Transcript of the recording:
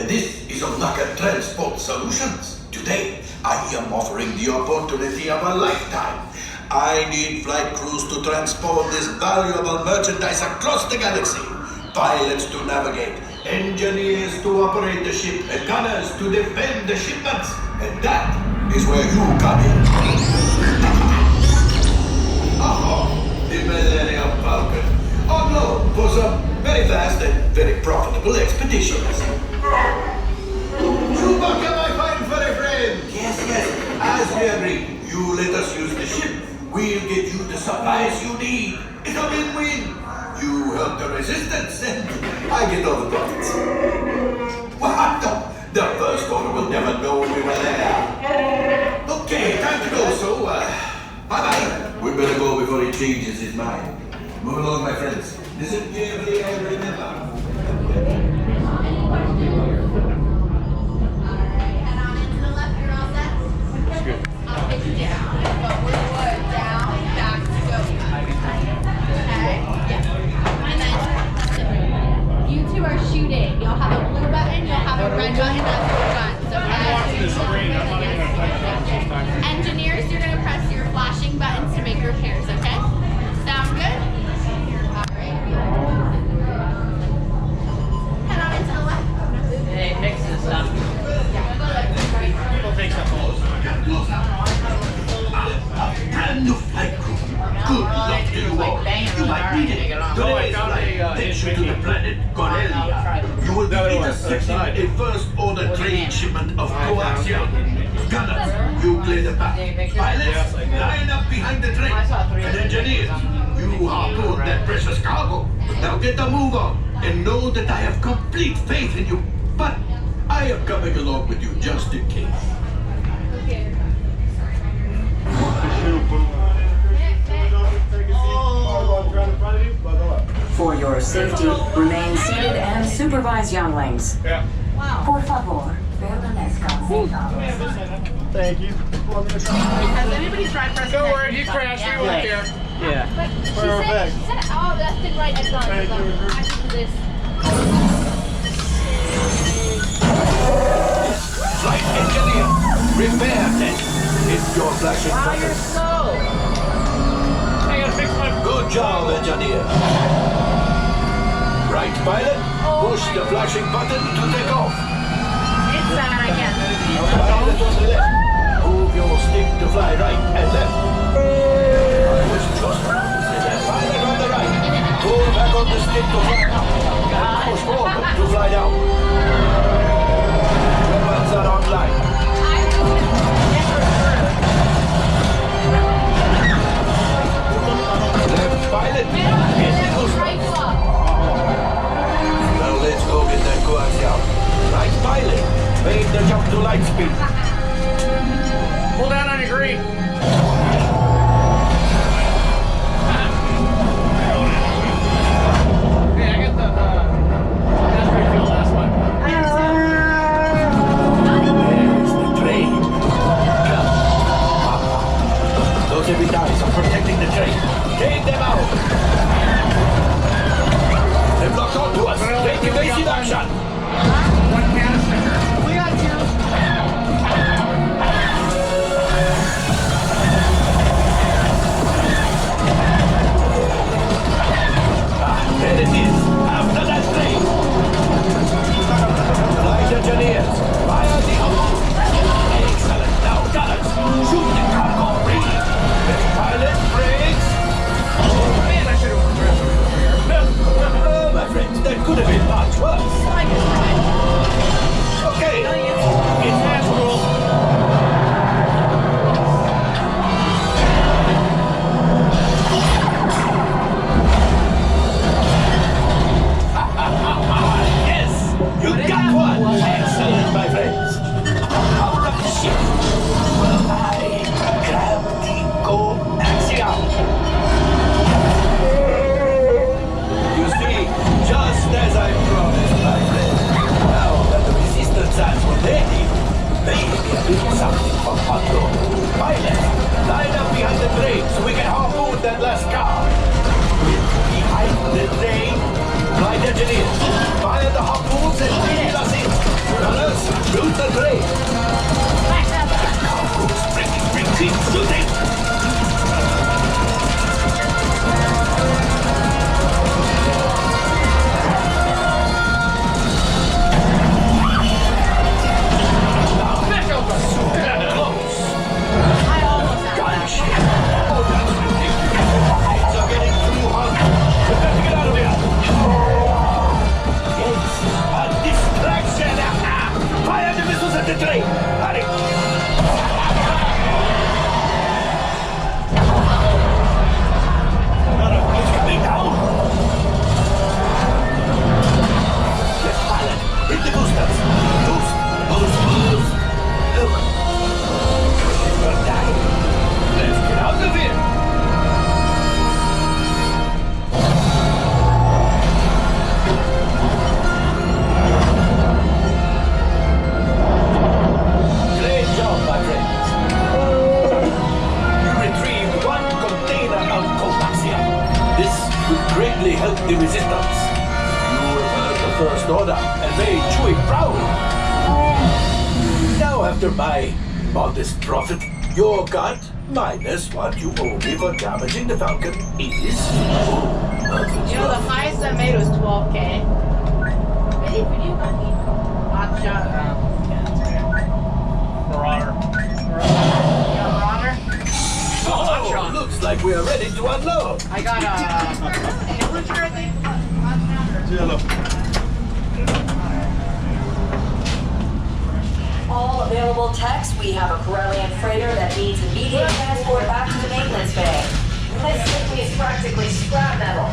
This is Ohnaka Transport Solutions. Today, I am offering the opportunity of a lifetime. I need flight crews to transport this valuable merchandise across the galaxy. Pilots to navigate, engineers to operate the ship, and gunners to defend the shipments. And that is where you come in. The Millennium Falcon. On loan for some very fast and very profitable expeditions. Chewbacca, my fine furry friend! Yes, as we agreed, you let us use the ship. We'll get you the supplies you need. It's a win-win. You help the resistance, and I get all the profits. What? The first order will never know we were there. Okay, time to go, so, bye-bye. We better go before he changes his mind. Move along, my friends. Listen carefully and remember. Alright, head on into the left, you're all set? That's good. I'll get you down. Forward, down, back, go. Okay? Yeah. And then you two are shooting. You'll have a blue button, you'll have a red button, that's your guns, okay? I'm watching the screen. I'm not even going to touch it this time. Engineers, you're going to press your flashing buttons to make repairs, okay? Sound good? Alright. Head on into the left. Hey, fix this stuff. We'll take some photos. Brand new flight crew. Good luck to you all. You might need it. Today's flight takes you to the planet Corellia. You will be intercepting a first-order trade shipment of Coaxium. Gunners, you clear the path. Pilots, line up behind the train. And engineers, you harpoon that precious cargo. Now get the move on, and know that I have complete faith in you. But I am coming along with you just in case. For your safety, remain seated and supervise younglings. Yeah. Por favor, permanezca sentado. Thank you. Has anybody tried pressing Don't that? worry, he crashed. We won't care. Yeah. But she said, oh, that's been right at the I should do this. Flight engineer, repair tech. It's your flashing Wow, button. you're slow. I gotta fix my... Good job, engineer. Right, pilot. Push the flashing button to take off. It's that I guess. Pilot on the left. Move your stick to fly right and left. Push just and pilot on the right. Pull back on the stick to fly up. Push forward to fly down. Weapons are online. Left pilot. Now let's go get that Coaxium. Right pilot. Make the jump to light speed. Pull down on your green. Hey, I got the, that's where you feel last one. There's the train. Those heavy ties are protecting the train. Take them out. They've locked onto us. Take evasive action. One canister. We got you. There it is. After that train. Flight engineers. Fire the hole. Excellent. Now, gunners. Shoot the cargo free. Pilot brakes. Man, I should have crashed over here. Oh, my friends, that could have been much worse. I just tried. the resistance. You have heard the First Order and made Chewie proud. Now, after my modest profit, your cut, minus what you owe me for damaging the Falcon, is... You know, the highest I made was 12K. Really? For you, Bucky? Hot shot. Marauder. Yeah, Marauder. Oh, looks like we are ready to unload. I got Illager, I think. All available techs, we have a Corellian freighter that needs immediate transport back to the maintenance bay. This thing is practically scrap metal.